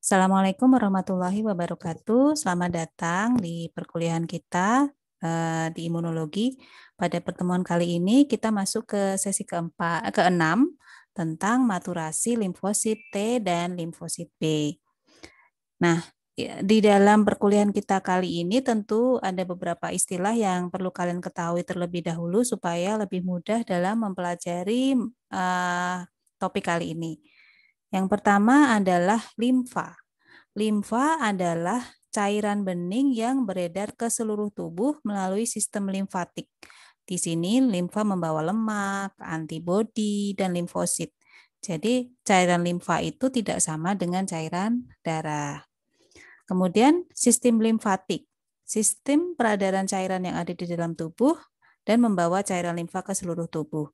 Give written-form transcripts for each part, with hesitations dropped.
Assalamualaikum warahmatullahi wabarakatuh. Selamat datang di perkuliahan kita di imunologi. Pada pertemuan kali ini kita masuk ke sesi keenam tentang maturasi limfosit T dan limfosit B. Nah, di dalam perkuliahan kita kali ini tentu ada beberapa istilah yang perlu kalian ketahui terlebih dahulu supaya lebih mudah dalam mempelajari topik kali ini. Yang pertama adalah limfa. Limfa adalah cairan bening yang beredar ke seluruh tubuh melalui sistem limfatik. Di sini limfa membawa lemak, antibodi, dan limfosit. Jadi cairan limfa itu tidak sama dengan cairan darah. Kemudian sistem limfatik, sistem peredaran cairan yang ada di dalam tubuh dan membawa cairan limfa ke seluruh tubuh.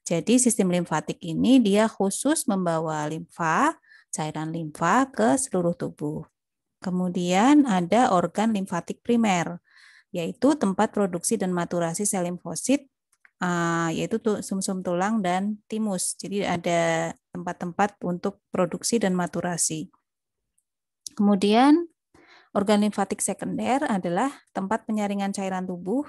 Jadi sistem limfatik ini dia khusus membawa limfa, cairan limfa ke seluruh tubuh. Kemudian ada organ limfatik primer, yaitu tempat produksi dan maturasi sel limfosit, yaitu sumsum tulang dan timus. Jadi ada tempat-tempat untuk produksi dan maturasi. Kemudian organ limfatik sekunder adalah tempat penyaringan cairan tubuh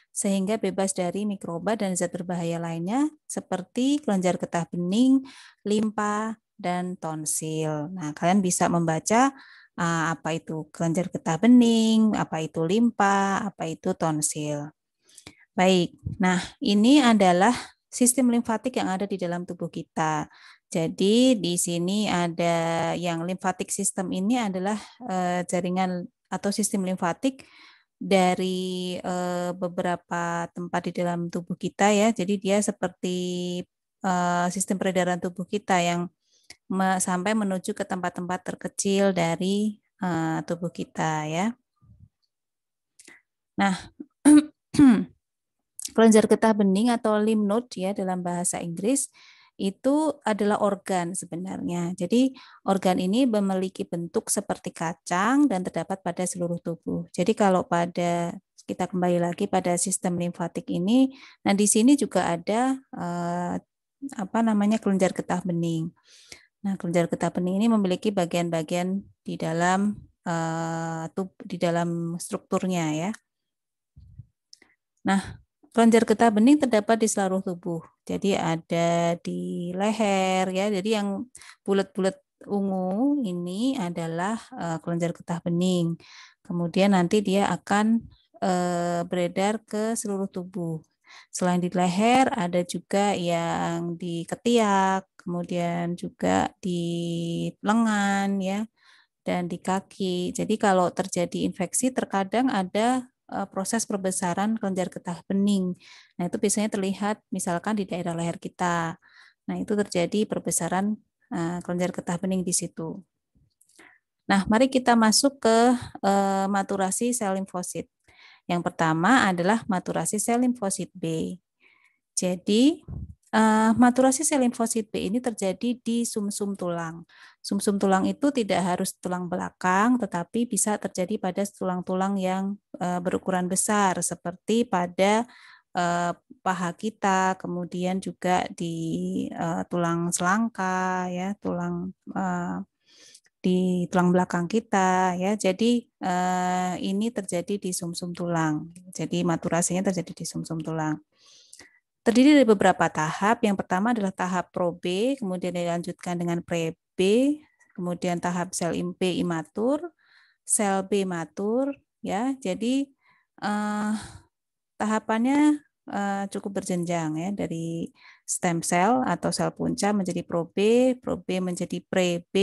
sehingga bebas dari mikroba dan zat berbahaya lainnya seperti kelenjar getah bening, limpa, dan tonsil. Nah, kalian bisa membaca apa itu kelenjar getah bening, apa itu limpa, apa itu tonsil. Baik, nah ini adalah sistem limfatik yang ada di dalam tubuh kita. Jadi di sini ada yang limfatik sistem ini adalah jaringan atau sistem limfatik dari beberapa tempat di dalam tubuh kita ya. Jadi dia seperti sistem peredaran tubuh kita yang sampai menuju ke tempat-tempat terkecil dari tubuh kita ya. Nah, kelenjar getah bening atau lymph node ya dalam bahasa Inggris itu adalah organ sebenarnya. Jadi organ ini memiliki bentuk seperti kacang dan terdapat pada seluruh tubuh. Jadi kalau pada kita kembali lagi pada sistem limfatik ini, nah di sini juga ada kelenjar getah bening. Nah, kelenjar getah bening ini memiliki bagian-bagian di dalam di dalam strukturnya ya. Nah, kelenjar getah bening terdapat di seluruh tubuh. Jadi ada di leher ya. Jadi yang bulat-bulat ungu ini adalah kelenjar getah bening. Kemudian nanti dia akan beredar ke seluruh tubuh. Selain di leher ada juga yang di ketiak, kemudian juga di lengan ya dan di kaki. Jadi kalau terjadi infeksi terkadang ada proses perbesaran kelenjar getah bening. Nah, itu biasanya terlihat misalkan di daerah leher kita. Nah, itu terjadi perbesaran kelenjar getah bening di situ. Nah, mari kita masuk ke maturasi sel limfosit. Yang pertama adalah maturasi sel limfosit B. Jadi, maturasi sel limfosit B ini terjadi di sumsum tulang. Sumsum tulang itu tidak harus tulang belakang, tetapi bisa terjadi pada tulang-tulang yang berukuran besar, seperti pada paha kita, kemudian juga di tulang selangka, ya, di tulang belakang kita, ya. Jadi ini terjadi di sumsum tulang. Jadi maturasinya terjadi di sumsum tulang. Terdiri dari beberapa tahap. Yang pertama adalah tahap pro-B, kemudian dilanjutkan dengan pre-B, kemudian tahap sel B imatur, sel B matur, ya. Jadi tahapannya cukup berjenjang ya, dari stem cell atau sel punca menjadi pro-B menjadi pre-B,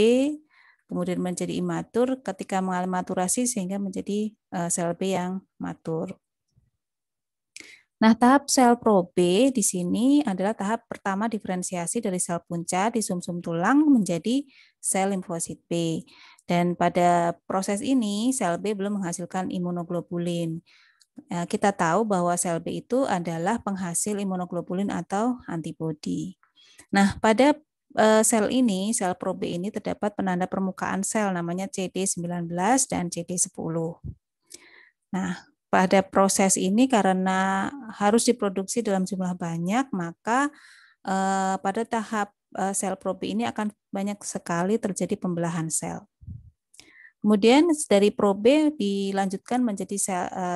kemudian menjadi imatur ketika mengalami maturasi sehingga menjadi sel B yang matur. Nah, tahap sel pro-B di sini adalah tahap pertama diferensiasi dari sel punca di sumsum tulang menjadi sel limfosit B. Dan pada proses ini, sel B belum menghasilkan imunoglobulin. Kita tahu bahwa sel B itu adalah penghasil imunoglobulin atau antibodi. Nah, pada sel ini, sel pro-B ini terdapat penanda permukaan sel namanya CD19 dan CD10. Nah, pada proses ini karena harus diproduksi dalam jumlah banyak, maka pada tahap sel pro-B ini akan banyak sekali terjadi pembelahan sel. Kemudian dari pro B dilanjutkan menjadi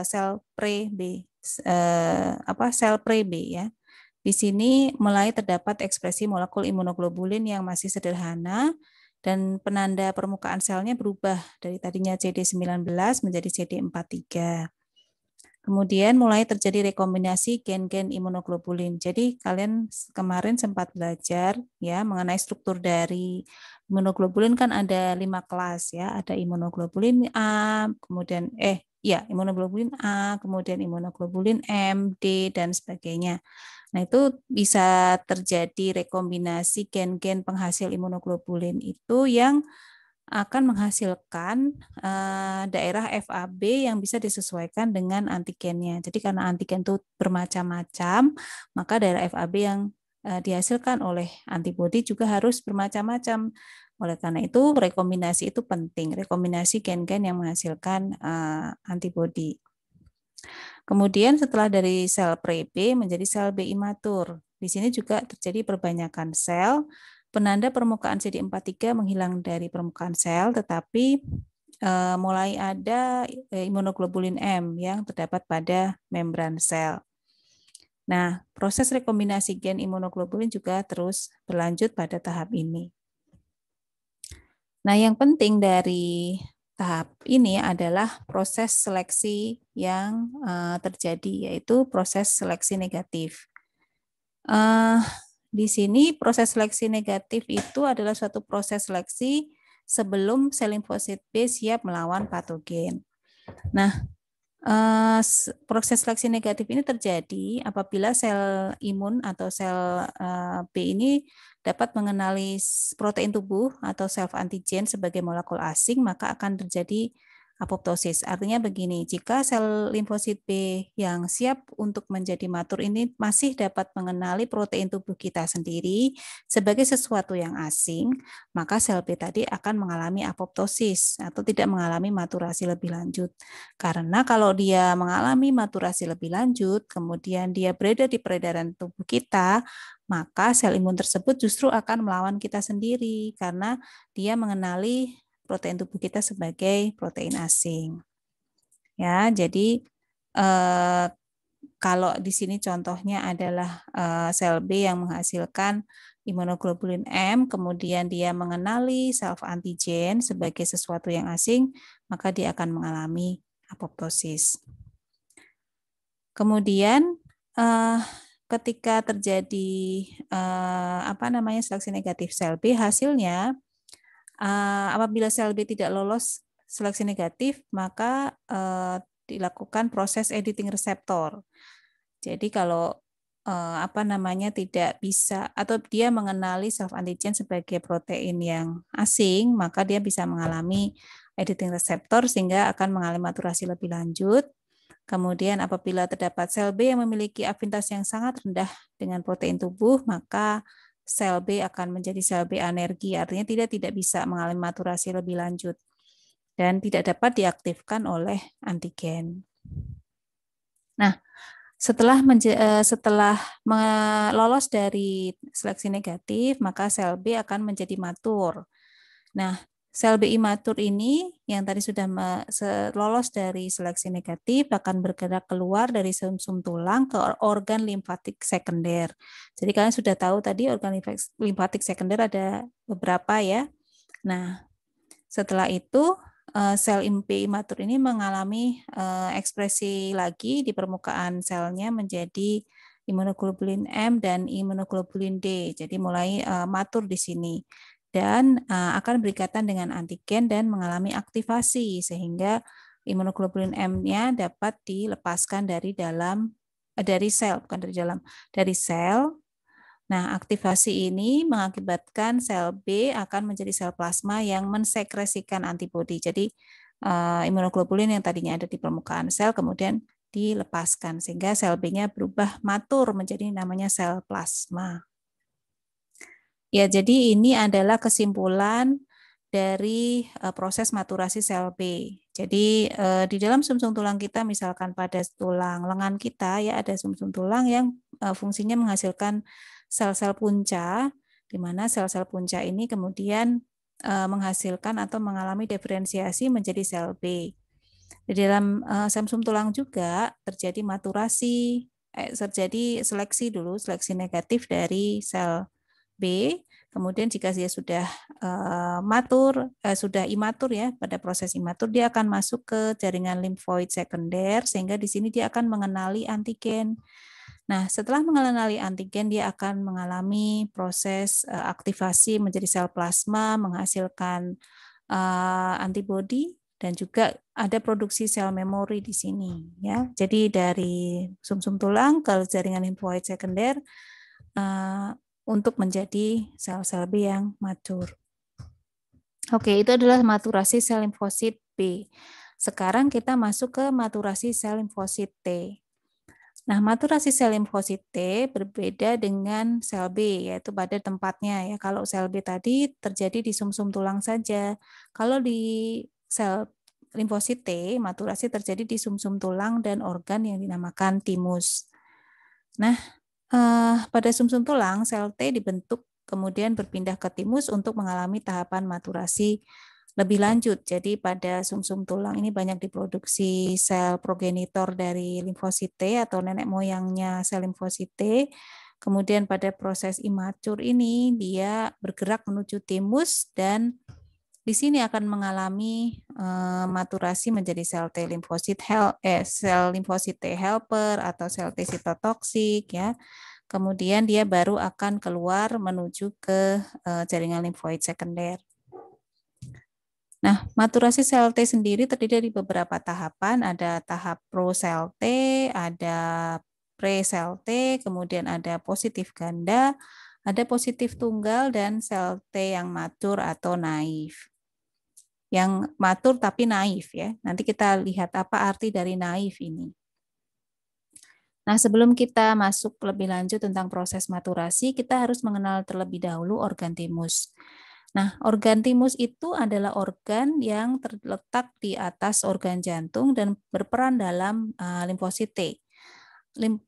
sel pre B, sel pre B ya. Di sini mulai terdapat ekspresi molekul imunoglobulin yang masih sederhana dan penanda permukaan selnya berubah dari tadinya CD19 menjadi CD43. Kemudian mulai terjadi rekombinasi gen-gen imunoglobulin. Jadi kalian kemarin sempat belajar ya mengenai struktur dari imunoglobulin, kan ada 5 kelas ya. Ada imunoglobulin A, kemudian imunoglobulin A, kemudian imunoglobulin M, D, dan sebagainya. Nah, itu bisa terjadi rekombinasi gen-gen penghasil imunoglobulin itu yang akan menghasilkan daerah FAB yang bisa disesuaikan dengan antigennya. Jadi karena antigen itu bermacam-macam, maka daerah FAB yang dihasilkan oleh antibodi juga harus bermacam-macam. Oleh karena itu, rekombinasi itu penting, rekombinasi gen-gen yang menghasilkan antibodi. Kemudian setelah dari sel pre-B menjadi sel B imatur. Di sini juga terjadi perbanyakan sel. Penanda permukaan CD43 menghilang dari permukaan sel, tetapi mulai ada imunoglobulin M yang terdapat pada membran sel. Nah, proses rekombinasi gen imunoglobulin juga terus berlanjut pada tahap ini. Nah, yang penting dari tahap ini adalah proses seleksi yang terjadi, yaitu proses seleksi negatif. Di sini proses seleksi negatif itu adalah suatu proses seleksi sebelum sel limfosit B siap melawan patogen. Nah, proses seleksi negatif ini terjadi apabila sel imun atau sel B ini dapat mengenali protein tubuh atau self antigen sebagai molekul asing, maka akan terjadi apoptosis. Artinya begini, jika sel limfosit B yang siap untuk menjadi matur ini masih dapat mengenali protein tubuh kita sendiri sebagai sesuatu yang asing, maka sel B tadi akan mengalami apoptosis atau tidak mengalami maturasi lebih lanjut. Karena kalau dia mengalami maturasi lebih lanjut, kemudian dia beredar di peredaran tubuh kita, maka sel imun tersebut justru akan melawan kita sendiri karena dia mengenali protein tubuh kita sebagai protein asing. Ya, jadi kalau di sini contohnya adalah sel B yang menghasilkan imunoglobulin M, kemudian dia mengenali self antigen sebagai sesuatu yang asing, maka dia akan mengalami apoptosis. Kemudian ketika terjadi seleksi negatif sel B, hasilnya apabila sel B tidak lolos seleksi negatif, maka dilakukan proses editing reseptor. Jadi kalau tidak bisa atau dia mengenali self antigen sebagai protein yang asing, maka dia bisa mengalami editing reseptor sehingga akan mengalami maturasi lebih lanjut. Kemudian apabila terdapat sel B yang memiliki afinitas yang sangat rendah dengan protein tubuh, maka sel B akan menjadi sel B anergi, artinya tidak bisa mengalami maturasi lebih lanjut dan tidak dapat diaktifkan oleh antigen. Nah, setelah lolos dari seleksi negatif, maka sel B akan menjadi matur. Nah, sel B imatur ini yang tadi sudah lolos dari seleksi negatif akan bergerak keluar dari sumsum tulang ke organ limfatik sekunder. Jadi kalian sudah tahu tadi organ limfatik sekunder ada beberapa ya. Nah, setelah itu sel B imatur ini mengalami ekspresi lagi di permukaan selnya menjadi imunoglobulin M dan imunoglobulin D. Jadi mulai matur di sini dan akan berikatan dengan antigen dan mengalami aktivasi sehingga imunoglobulin M-nya dapat dilepaskan dari sel. Nah, aktivasi ini mengakibatkan sel B akan menjadi sel plasma yang mensekresikan antibodi. Jadi imunoglobulin yang tadinya ada di permukaan sel kemudian dilepaskan sehingga sel B-nya berubah matur menjadi namanya sel plasma. Ya, jadi ini adalah kesimpulan dari proses maturasi sel B. Jadi di dalam sumsum tulang kita, misalkan pada tulang lengan kita ya ada sumsum tulang yang fungsinya menghasilkan sel-sel punca, di mana sel-sel punca ini kemudian menghasilkan atau mengalami diferensiasi menjadi sel B. Di dalam sum tulang juga terjadi maturasi, terjadi seleksi dulu, seleksi negatif dari sel B. Kemudian jika dia sudah sudah imatur ya, pada proses imatur dia akan masuk ke jaringan limfoid sekunder, sehingga di sini dia akan mengenali antigen. Nah, setelah mengenali antigen, dia akan mengalami proses aktivasi menjadi sel plasma, menghasilkan antibodi, dan juga ada produksi sel memori di sini. Ya, jadi dari sumsum tulang ke jaringan limfoid sekunder untuk menjadi sel-sel B yang matur. Oke, itu adalah maturasi sel limfosit B. Sekarang kita masuk ke maturasi sel limfosit T. Nah, maturasi sel limfosit T berbeda dengan sel B, yaitu pada tempatnya ya. Kalau sel B tadi terjadi di sumsum tulang saja. Kalau di sel limfosit T, maturasi terjadi di sumsum tulang dan organ yang dinamakan timus. Nah, pada sumsum tulang, sel T dibentuk kemudian berpindah ke timus untuk mengalami tahapan maturasi lebih lanjut. Jadi pada sumsum tulang ini banyak diproduksi sel progenitor dari limfosit T atau nenek moyangnya sel limfosit T. Kemudian pada proses imatur ini dia bergerak menuju timus dan di sini akan mengalami maturasi menjadi sel T sel limfosit T helper atau sel T sitotoksik ya. Kemudian dia baru akan keluar menuju ke jaringan limfoid sekunder. Nah, maturasi sel T sendiri terdiri dari beberapa tahapan. Ada tahap pro sel T, ada pre sel T, kemudian ada positif ganda, ada positif tunggal, dan sel T yang matur atau naif. Yang matur tapi naif ya. Nanti kita lihat apa arti dari naif ini. Nah, sebelum kita masuk lebih lanjut tentang proses maturasi, kita harus mengenal terlebih dahulu organ timus. Nah, organ timus itu adalah organ yang terletak di atas organ jantung dan berperan dalam limfosit T.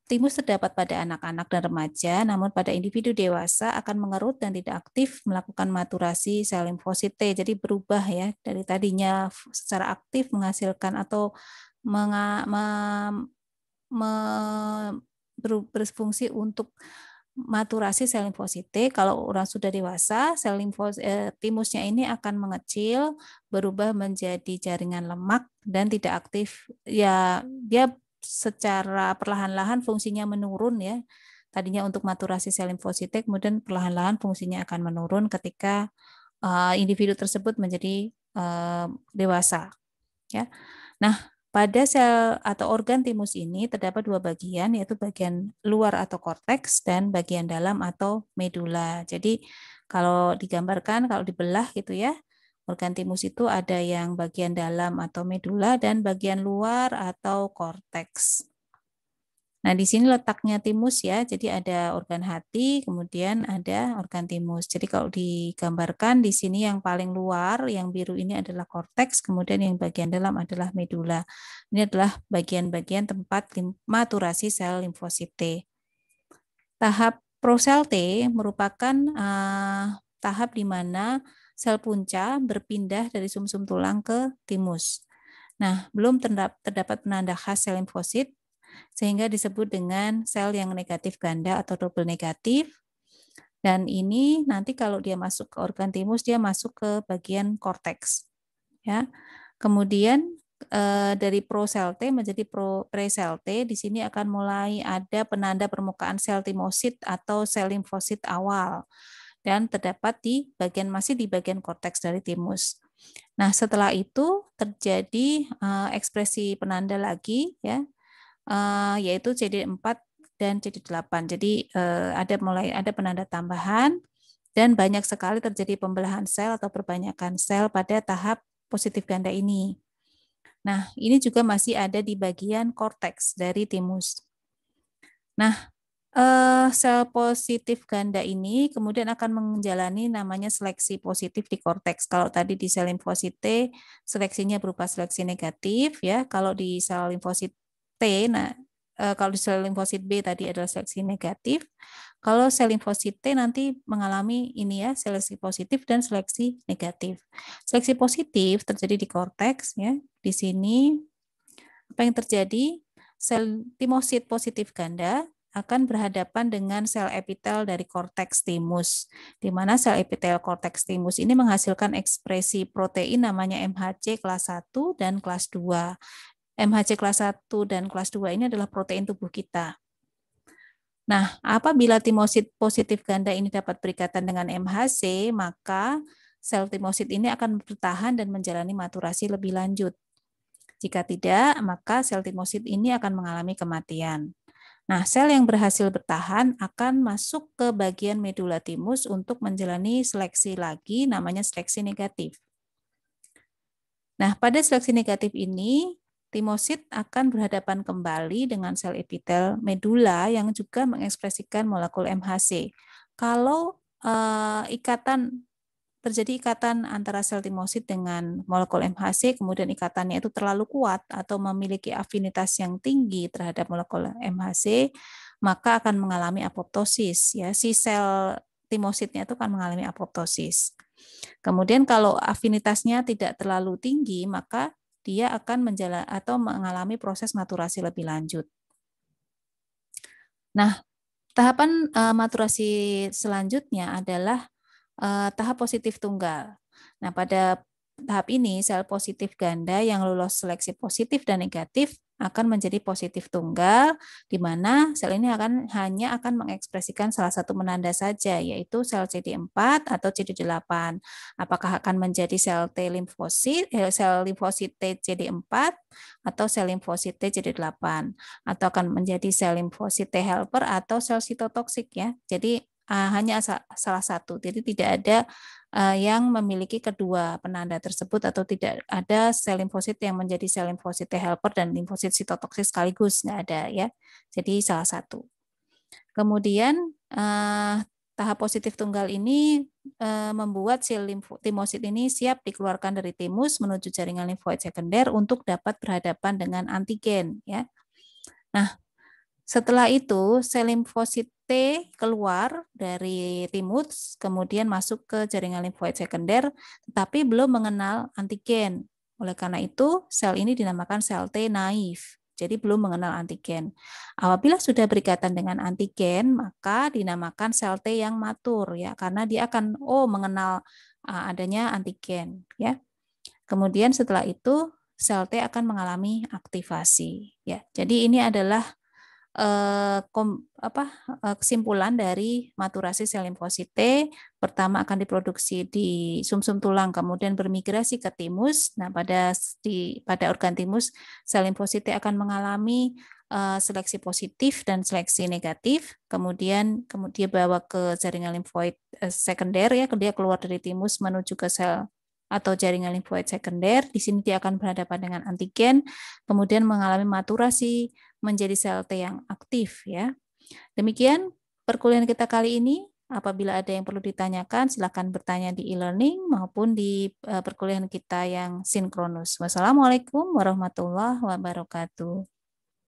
Timus terdapat pada anak-anak dan remaja, namun pada individu dewasa akan mengerut dan tidak aktif melakukan maturasi sel limfosit T. Jadi berubah ya, dari tadinya secara aktif menghasilkan atau berfungsi untuk maturasi sel limfosit T. Kalau orang sudah dewasa, sel timusnya ini akan mengecil, berubah menjadi jaringan lemak dan tidak aktif. Ya, dia secara perlahan-lahan fungsinya menurun ya. Tadinya untuk maturasi sel limfosit T, kemudian perlahan-lahan fungsinya akan menurun ketika individu tersebut menjadi dewasa. Ya. Nah, pada sel atau organ timus ini terdapat dua bagian, yaitu bagian luar atau korteks dan bagian dalam atau medula. Jadi kalau digambarkan, kalau dibelah gitu ya, organ timus itu ada yang bagian dalam atau medula dan bagian luar atau korteks. Nah, di sini letaknya timus ya. Jadi ada organ hati, kemudian ada organ timus. Jadi kalau digambarkan di sini yang paling luar, yang biru ini adalah korteks, kemudian yang bagian dalam adalah medula. Ini adalah bagian-bagian tempat maturasi sel limfosit T. Tahap prosel T merupakan tahap di mana sel punca berpindah dari sumsum tulang ke timus. Nah, belum terdapat penanda khas sel limfosit, sehingga disebut dengan sel yang negatif ganda atau double negatif. Dan ini nanti kalau dia masuk ke organ timus, dia masuk ke bagian korteks. Ya. Kemudian dari pro sel T menjadi pre sel T, di sini akan mulai ada penanda permukaan sel timosit atau sel limfosit awal dan terdapat masih di bagian korteks dari timus. Nah, setelah itu terjadi ekspresi penanda lagi ya, yaitu CD4 dan CD8. Jadi ada penanda tambahan dan banyak sekali terjadi pembelahan sel atau perbanyakan sel pada tahap positif ganda ini. Nah, ini juga masih ada di bagian korteks dari timus. Nah, sel positif ganda ini kemudian akan menjalani namanya seleksi positif di korteks. Kalau tadi di sel limfosit T, seleksinya berupa seleksi negatif ya. Kalau di sel limfosit T, nah kalau di sel limfosit B tadi adalah seleksi negatif. Kalau sel limfosit T nanti mengalami ini ya, seleksi positif dan seleksi negatif. Seleksi positif terjadi di korteks ya. Di sini apa yang terjadi? Sel timosit positif ganda akan berhadapan dengan sel epitel dari korteks timus, di mana sel epitel korteks timus ini menghasilkan ekspresi protein namanya MHC kelas 1 dan kelas 2. MHC kelas 1 dan kelas 2 ini adalah protein tubuh kita. Nah, apabila timosit positif ganda ini dapat berikatan dengan MHC, maka sel timosit ini akan bertahan dan menjalani maturasi lebih lanjut. Jika tidak, maka sel timosit ini akan mengalami kematian. Nah, sel yang berhasil bertahan akan masuk ke bagian medula timus untuk menjalani seleksi lagi, namanya seleksi negatif. Nah, pada seleksi negatif ini, timosit akan berhadapan kembali dengan sel epitel medula yang juga mengekspresikan molekul MHC. Kalau terjadi ikatan antara sel timosit dengan molekul MHC, kemudian ikatannya itu terlalu kuat atau memiliki afinitas yang tinggi terhadap molekul MHC, maka akan mengalami apoptosis. Ya, si sel timositnya itu akan mengalami apoptosis. Kemudian kalau afinitasnya tidak terlalu tinggi, maka dia akan mengalami proses maturasi lebih lanjut. Nah, tahapan maturasi selanjutnya adalah tahap positif tunggal. Nah, pada tahap ini sel positif ganda yang lolos seleksi positif dan negatif akan menjadi positif tunggal, di mana sel ini hanya akan mengekspresikan salah satu penanda saja, yaitu sel CD4 atau CD8. Apakah akan menjadi sel T limfosit, sel limfosit T CD4 atau sel limfosit T CD8, atau akan menjadi sel limfosit T helper atau sel sitotoksik ya. Jadi hanya salah satu, jadi tidak ada yang memiliki kedua penanda tersebut atau tidak ada sel limfosit yang menjadi sel limfosit T helper dan limfosit sitotoksik sekaligus, nggak ada ya. Jadi salah satu. Kemudian tahap positif tunggal ini membuat sel timosit ini siap dikeluarkan dari timus menuju jaringan limfoid sekunder untuk dapat berhadapan dengan antigen ya. Nah, setelah itu sel limfosit T keluar dari timus, kemudian masuk ke jaringan limfoid sekunder, tetapi belum mengenal antigen. Oleh karena itu, sel ini dinamakan sel T naif, jadi belum mengenal antigen. Apabila sudah berikatan dengan antigen, maka dinamakan sel T yang matur, ya, karena dia akan mengenal adanya antigen, ya. Kemudian setelah itu sel T akan mengalami aktivasi, ya. Jadi ini adalah kesimpulan dari maturasi sel limfosit T. Pertama akan diproduksi di sumsum tulang, kemudian bermigrasi ke timus. Nah, pada organ timus, sel limfosit T akan mengalami seleksi positif dan seleksi negatif. Kemudian dia bawa ke jaringan limfoid sekunder ya, dia keluar dari timus menuju ke sel atau jaringan limfoid sekunder. Di sini dia akan berhadapan dengan antigen, kemudian mengalami maturasi menjadi sel T yang aktif ya. Demikian perkuliahan kita kali ini. Apabila ada yang perlu ditanyakan, silakan bertanya di e-learning maupun di perkuliahan kita yang sinkronus. Wassalamualaikum warahmatullahi wabarakatuh.